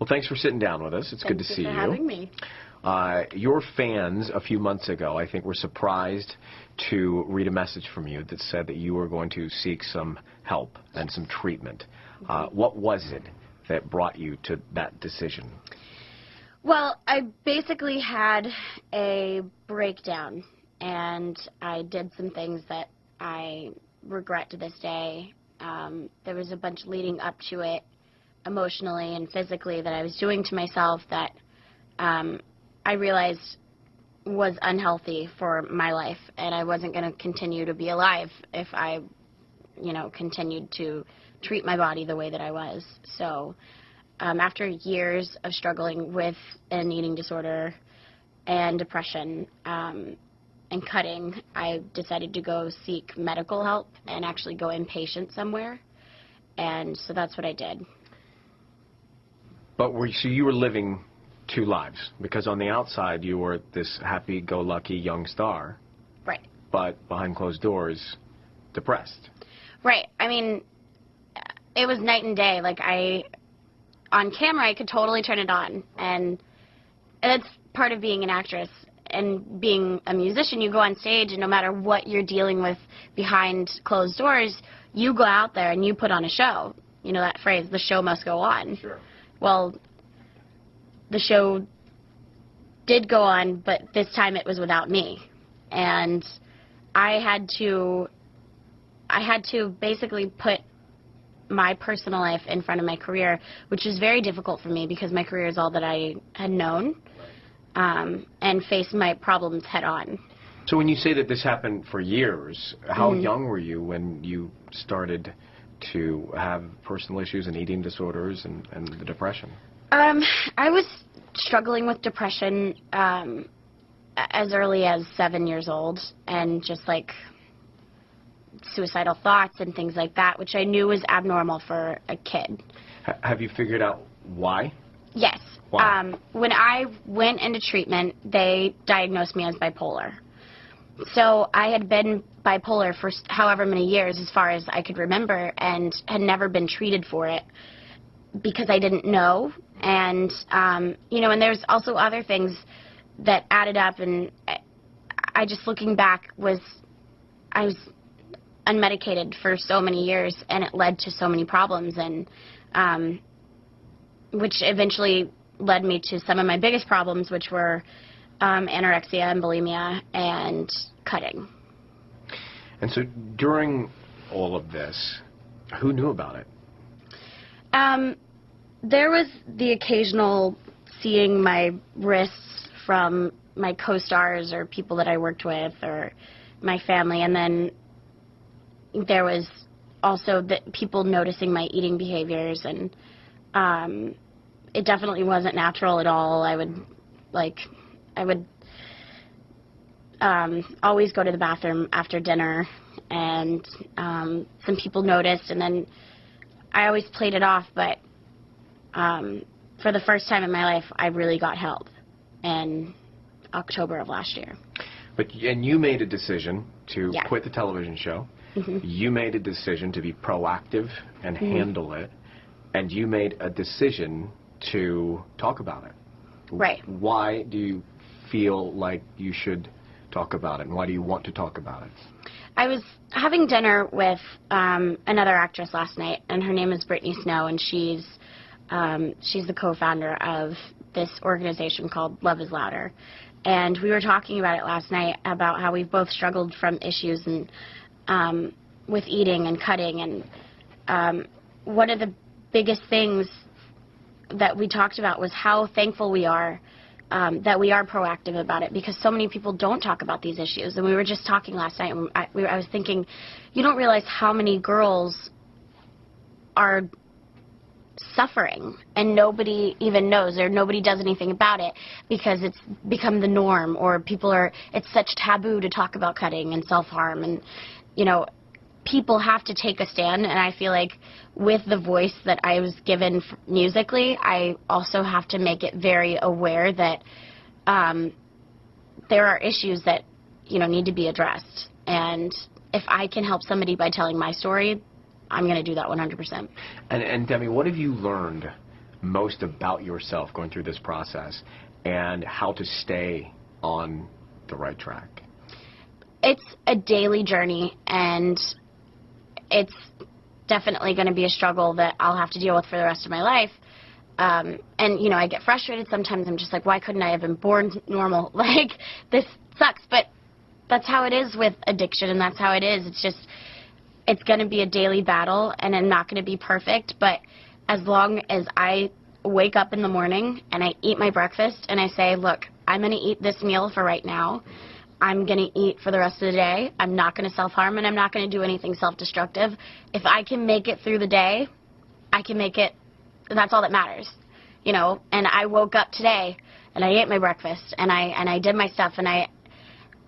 Well, thanks for sitting down with us. It's good to see you. Thank you for having me. Your fans a few months ago, I think, were surprised to read a message from you that said that you were going to seek some help and some treatment. What was it that brought you to that decision? Well, I basically had a breakdown, and I did some things that I regret to this day. There was a bunch leading up to it, emotionally and physically, that I was doing to myself that I realized was unhealthy for my life, and I wasn't going to continue to be alive if I, continued to treat my body the way that I was. So after years of struggling with an eating disorder and depression and cutting, I decided to go seek medical help and actually go inpatient somewhere, and so that's what I did. But so you were living two lives, because on the outside you were this happy-go-lucky young star. Right. But behind closed doors, depressed. Right. I mean, it was night and day. Like, on camera, I could totally turn it on. And that's part of being an actress. And being a musician, you go on stage, and no matter what you're dealing with behind closed doors, you go out there and you put on a show. You know that phrase, the show must go on. Sure. Well, the show did go on, but this time it was without me. And I had to basically put my personal life in front of my career, which was very difficult for me because my career is all that I had known, and face my problems head on. So when you say that this happened for years, how young were you when you started to have personal issues and eating disorders and the depression? I was struggling with depression as early as 7 years old, and just like suicidal thoughts and things like that, which I knew was abnormal for a kid. Have you figured out why? Yes. Why? When I went into treatment, they diagnosed me as bipolar. So I had been bipolar for however many years, as far as I could remember, and had never been treated for it because I didn't know. And, and there's also other things that added up, and I just, looking back, I was unmedicated for so many years, and it led to so many problems, and which eventually led me to some of my biggest problems, which were anorexia and bulimia and cutting. And so during all of this, who knew about it? There was the occasional seeing my wrists from my co-stars or people that I worked with or my family, and then there was also the people noticing my eating behaviors, and it definitely wasn't natural at all. I would always go to the bathroom after dinner, and some people noticed, and then I always played it off, but for the first time in my life, I really got help in October of last year. And you made a decision to Yeah. quit the television show. Mm-hmm. You made a decision to be proactive and handle it, and you made a decision to talk about it. Right. Why do you feel like you should talk about it, and why do you want to talk about it? I was having dinner with another actress last night, and her name is Brittany Snow, and she's the co-founder of this organization called Love is Louder. And we were talking about it last night, about how we've both struggled from issues and with eating and cutting. And one of the biggest things that we talked about was how thankful we are that we are proactive about it, because so many people don't talk about these issues. And we were just talking last night, and I was thinking, you don't realize how many girls are suffering, and nobody even knows, or nobody does anything about it because it's become the norm, or it's such taboo to talk about cutting and self-harm, and people have to take a stand. And I feel like with the voice that I was given musically, I also have to make it very aware that there are issues that need to be addressed, and if I can help somebody by telling my story, I'm going to do that 100%. And Demi, what have you learned most about yourself going through this process, and how to stay on the right track? It's a daily journey, and it's definitely going to be a struggle that I'll have to deal with for the rest of my life. And, you know, I get frustrated sometimes. I'm just like, why couldn't I have been born normal? Like, this sucks. But that's how it is with addiction, and that's how it is. It's just, it's going to be a daily battle, and I'm not going to be perfect. But as long as I wake up in the morning and I eat my breakfast and I say, look, I'm going to eat this meal for right now. I'm going to eat for the rest of the day. I'm not going to self-harm, and I'm not going to do anything self-destructive. If I can make it through the day, I can make it. That's all that matters, you know. And I woke up today, and I ate my breakfast, and I did my stuff, and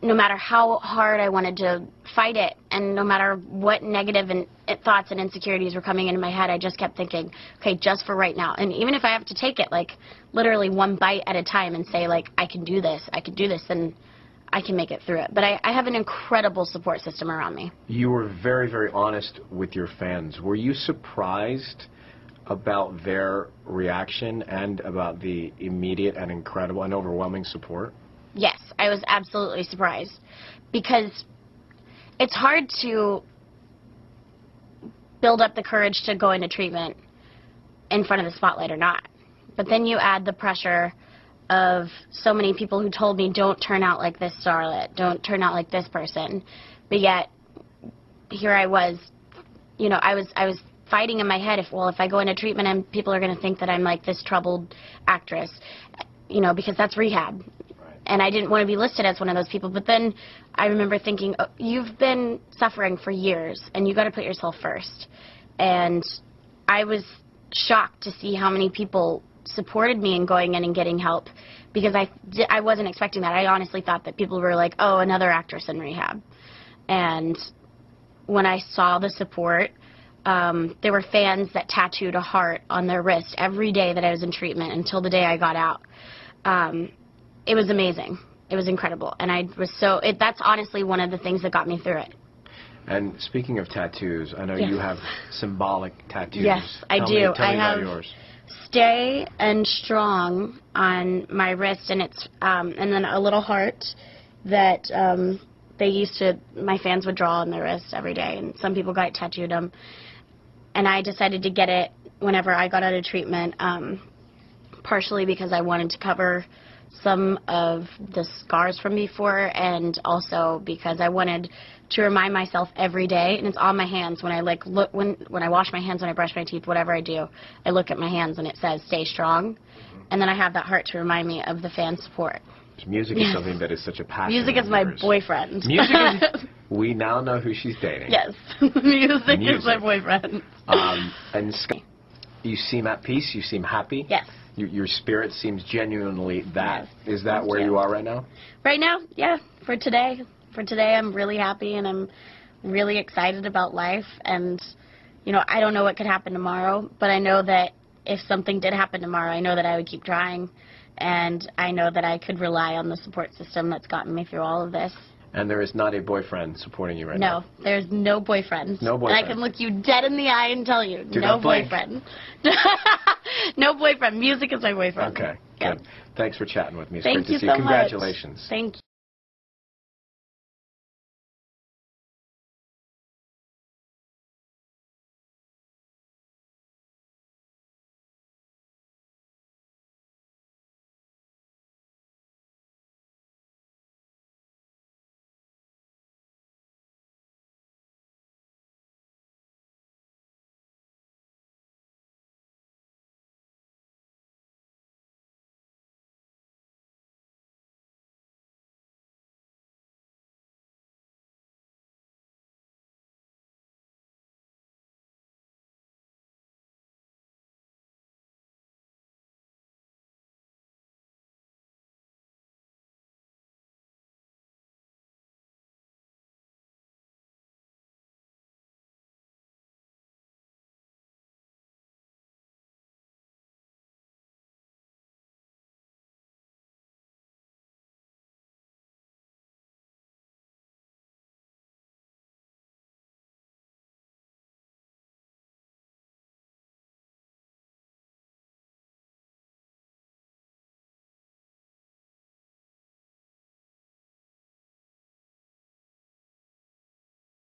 no matter how hard I wanted to fight it, and no matter what negative thoughts and insecurities were coming into my head, I just kept thinking, okay, just for right now. And even if I have to take it, like, literally one bite at a time and say, like, I can do this, then I can make it through it. But I have an incredible support system around me. You were very, very honest with your fans. Were you surprised about their reaction and about the immediate and incredible and overwhelming support? Yes, I was absolutely surprised, because it's hard to build up the courage to go into treatment in front of the spotlight or not. But then you add the pressure of so many people who told me, don't turn out like this starlet, don't turn out like this person. But yet, here I was, you know, I was fighting in my head, if I go into treatment and people are going to think that I'm like this troubled actress, you know, because that's rehab. Right. And I didn't want to be listed as one of those people. But then I remember thinking, oh, you've been suffering for years, and you got to put yourself first. And I was shocked to see how many people supported me in going in and getting help, because I wasn't expecting that. I honestly thought that people were like, oh, another actress in rehab. And when I saw the support, there were fans that tattooed a heart on their wrist every day that I was in treatment until the day I got out. It was amazing. It was incredible. And I was that's honestly one of the things that got me through it. And speaking of tattoos, I know you have symbolic tattoos. Yes, I do. Tell me about yours. Stay and strong on my wrist, and it's and then a little heart that my fans would draw on their wrist every day, and some people got tattooed them. And I decided to get it whenever I got out of treatment, partially because I wanted to cover some of the scars from before, and also because I wanted to remind myself every day, and it's on my hands when I when I wash my hands, when I brush my teeth, whatever I do, I look at my hands and it says stay strong, and then I have that heart to remind me of the fan support. Music is something that is such a passion. Music is my boyfriend. Music is, we now know who she's dating. Yes, music is my boyfriend. And you seem at peace, you seem happy. Yes. Your spirit seems genuinely that. Yes. Is that where you are right now? Right now, yeah. For today, I'm really happy, and I'm really excited about life. And, you know, I don't know what could happen tomorrow, but I know that if something did happen tomorrow, I know that I would keep trying, and I know that I could rely on the support system that's gotten me through all of this. And there is not a boyfriend supporting you right now? No, there's no boyfriend. No boyfriend. And I can look you dead in the eye and tell you, no boyfriend. No boyfriend. Music is my boyfriend. Okay, yeah. good. Thanks for chatting with me. It's Thank great to you see so you. Congratulations. Much. Thank you.